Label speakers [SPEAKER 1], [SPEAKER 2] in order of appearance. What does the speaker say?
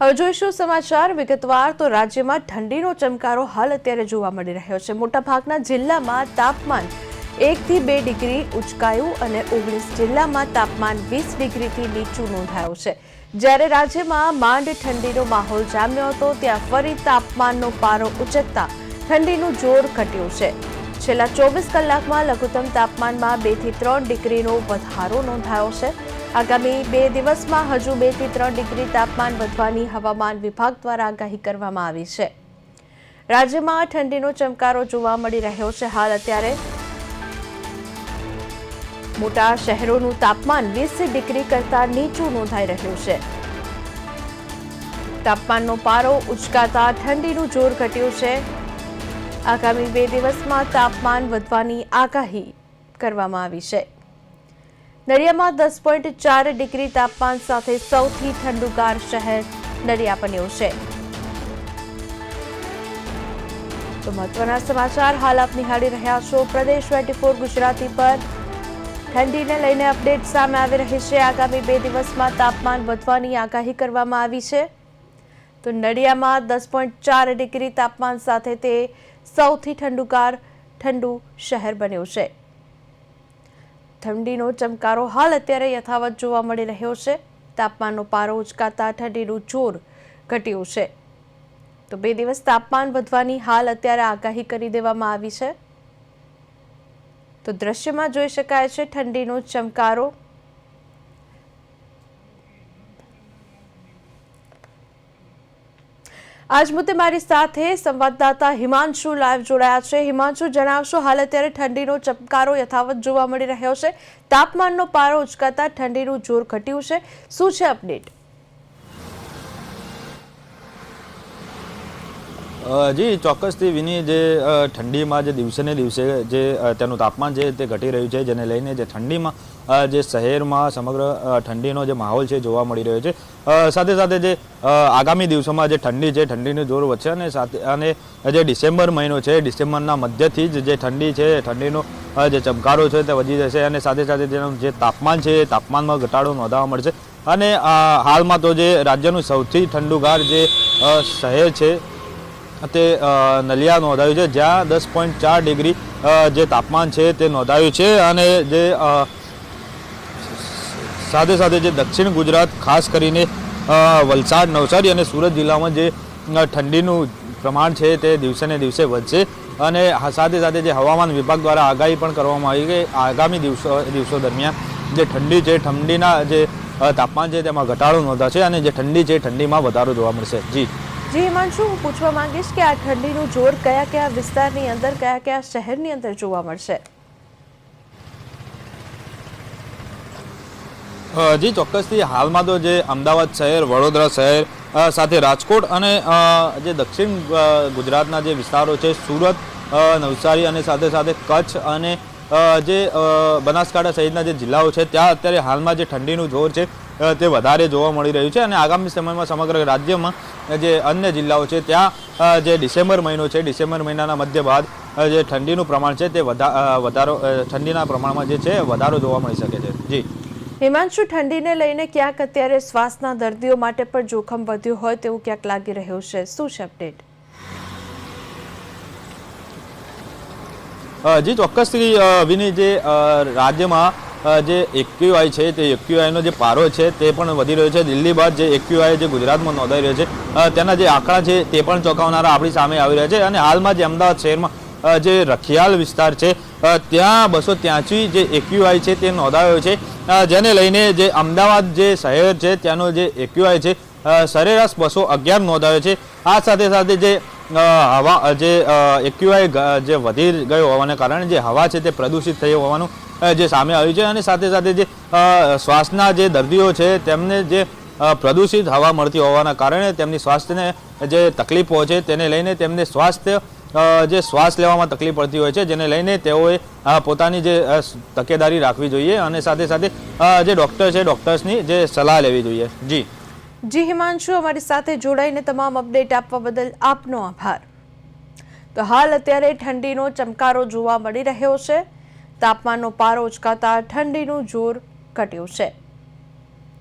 [SPEAKER 1] હવે જોઈશું સમાચાર વિગતવાર તો રાજ્યમાં ઠંડીનો ચમકારો હાલ અત્યારે જોવા મળી રહ્યો છે। મોટાભાગના જિલ્લામાં તાપમાન 1 થી 2 ડિગ્રી ઉંચકાયું અને 19 જિલ્લામાં તાપમાન 20 ડિગ્રીથી નીચું નોંધાયું છે। જ્યારે રાજ્યમાં માંડ ઠંડીનો માહોલ જામ્યો હતો ત્યાં ફરી તાપમાનનો પારો ઉચકતા ઠંડીનું જોર ઘટ્યું છે। છેલ્લા 24 કલાકમાં લઘુત્તમ તાપમાનમાં 2 થી 3 ડિગ્રીનો વધારો નોંધાયો છે। આગામી 2 દિવસમાં હજુ 2 થી 3 ડિગ્રી તાપમાન વધવાની હવામાન વિભાગ દ્વારા આગાહી કરવામાં આવી છે। રાજ્યમાં ઠંડીનો ચમકારો જોવા મળી રહ્યો છે। હાલ અત્યારે મોટા શહેરોનું તાપમાન 20 ડિગ્રી કરતાં નીચું નોંધાઈ રહ્યું છે। તાપમાનનો પારો ઉચકાતા ઠંડીનું જોર ઘટ્યું છે। આગામી 2 દિવસમાં તાપમાન વધવાની આગાહી કરવામાં આવી છે। નડિયામાં 10.4 ડિગ્રી તાપમાન સાથે સૌથી ઠંડુગાર શહેર નડિયા બન્યું છે। તો મહત્વના સમાચાર હાલ આપ નિહાળી રહ્યા છો પ્રદેશ 24 ગુજરાતી પર। ઠંડીને લઈને અપડેટ સામે આવી રહી છે। આગામી 2 દિવસમાં તાપમાન વધવાની આગાહી કરવામાં આવી છે। તો નડિયામાં 10.4 ડિગ્રી તાપમાન સાથે તે સૌથી ઠંડુ શહેર બન્યું છે। ઠંડીનો ચમકારો હાલ અત્યારે યથાવત જોવા મળી રહ્યો છે। તાપમાનનો પારો ઉચકાતા ઠંડીનું જોર ઘટ્યું છે। તો 2 દિવસ તાપમાન વધવાની હાલ અત્યારે આગાહી કરી દેવામાં આવી છે। તો દ્રશ્યમાં જોઈ શકાય છે ઠંડીનો ચમકારો। આજ મુદ્દે મારી સાથે સંવાદદાતા હિમાંશુ લાઈવ જોડાયા છે। હિમાંશુ, જણાવશો હાલ અત્યારે ઠંડીનો ચમકારો યથાવત જોવા મળી રહ્યો છે। તાપમાનનો પારો ઉચકાતા ઠંડીનું જોર ઘટ્યું છે, શું છે અપડેટ?
[SPEAKER 2] જી ચોક્કસથી વિની, જે ઠંડીમાં જે દિવસે ને દિવસે જે તેનું તાપમાન છે તે ઘટી રહ્યું છે, જેને લઈને જે ઠંડીમાં જે શહેરમાં સમગ્ર ઠંડીનો જે માહોલ છે જોવા મળી રહ્યો છે। સાથે સાથે જે આગામી દિવસોમાં જે ઠંડી છે ઠંડીનું જોર વધશે અને જે ડિસેમ્બર મહિનો છે, ડિસેમ્બરના મધ્યથી જ જે ઠંડી છે, ઠંડીનો જે ચમકારો છે તે વધી જશે અને સાથે સાથે જેનું જે તાપમાન છે એ તાપમાનમાં ઘટાડો નોંધવા મળશે। અને હાલમાં તો જે રાજ્યનું સૌથી ઠંડુગાર જે શહેર છે તે નલિયા નોંધાયું છે, જ્યાં 10.4 ડિગ્રી જે તાપમાન છે તે નોંધાયું છે। અને જે સાથે સાથે જે દક્ષિણ ગુજરાત, ખાસ કરીને વલસાડ, નવસારી અને સુરત જિલ્લામાં જે ઠંડીનું પ્રમાણ છે તે દિવસે ને દિવસે વધશે। અને સાથે સાથે જે હવામાન વિભાગ દ્વારા આગાહી પણ કરવામાં આવી કે આગામી દિવસો દરમિયાન જે ઠંડી છે, ઠંડીના જે તાપમાન છે તેમાં ઘટાડો નોંધાશે અને જે ઠંડી છે ઠંડીમાં વધારો જોવા મળશે। જી
[SPEAKER 1] હિમાંશુ, હું પૂછવા માંગીશ કે આ ઠંડીનું જોર કયા કયા વિસ્તારની અંદર, કયા કયા શહેરની અંદર જોવા મળશે?
[SPEAKER 2] જી ચોક્કસથી હાલમાં તો જે અમદાવાદ શહેર, વડોદરા શહેર સાથે રાજકોટ અને જે દક્ષિણ ગુજરાતના જે વિસ્તારો છે, સુરત, નવસારી અને સાથે સાથે કચ્છ અને જે બનાસકાંઠા સહિતના જે જિલ્લાઓ છે ત્યાં અત્યારે હાલમાં જે ઠંડીનું જોર છે તે વધારે જોવા મળી રહ્યું છે। અને આગામી સમયમાં સમગ્ર રાજ્યમાં જે અન્ય જિલ્લાઓ છે ત્યાં જે ડિસેમ્બર મહિનો છે, ડિસેમ્બર મહિનાના મધ્ય બાદ જે ઠંડીનું પ્રમાણ છે તે ઠંડીના પ્રમાણમાં જે છે વધારો જોવા મળી શકે છે। જી
[SPEAKER 1] હિમાંશુ, ઠંડીને લઈને ક્યાંક અત્યારે શ્વાસના દર્દીઓ માટે પણ જોખમ વધ્યું હોય તેવું ક્યાંક લાગી રહ્યું છે, શું છે અપડેટ?
[SPEAKER 2] જી ચોક્કસથી વિની, જે રાજ્યમાં જે એક્યુઆઈ છે તે એક્યુઆઈનો જે પારો છે તે પણ વધી રહ્યો છે। દિલ્હી બાદ જે એક્યુઆઈ જે ગુજરાતમાં નોંધાઈ રહ્યો છે તેના જે આંકડા છે તે પણ ચોંકાવનારા આપણી સામે આવી રહ્યા છે। અને હાલમાં જે અમદાવાદ શહેરમાં જે રખિયાલ વિસ્તાર છે ત્યાં 283 જે એક્યુઆઈ છે તે નોંધાયો છે, જેને લઈને જે અમદાવાદ જે શહેર છે ત્યાંનો જે એક્યુઆઈ છે સરેરાશ 211 નોંધાયો છે। આ સાથે સાથે જે હવા જે એક્યુઆઈ જે વધી ગયો હોવાને કારણે જે હવા છે તે પ્રદૂષિત થઈ હોવાનું જે સામે આવ્યું છે। અને સાથે સાથે જે શ્વાસના જે દર્દીઓ છે તેમને જે પ્રદૂષિત હવા મળતી હોવાના કારણે તેમની સ્વાસ્થ્યને જે તકલીફો છે તેને લઈને તેમને જે શ્વાસ લેવામાં તકલીફ પડતી હોય છે, જેને લઈને તેઓએ પોતાની જે તકેદારી રાખવી જોઈએ અને સાથે સાથે જે ડૉક્ટર છે ડૉક્ટર્સની જે સલાહ લેવી જોઈએ।
[SPEAKER 1] જી હિમાંશુ, અમારી સાથે જોડાઈને તમામ અપડેટ આપવા બદલ આપનો આભાર। તો હાલ અત્યારે ઠંડીનો ચમકારો જોવા મળી રહ્યો છે। તાપમાનનો પારો ઉચકાતા ઠંડીનું જોર ઘટ્યું છે।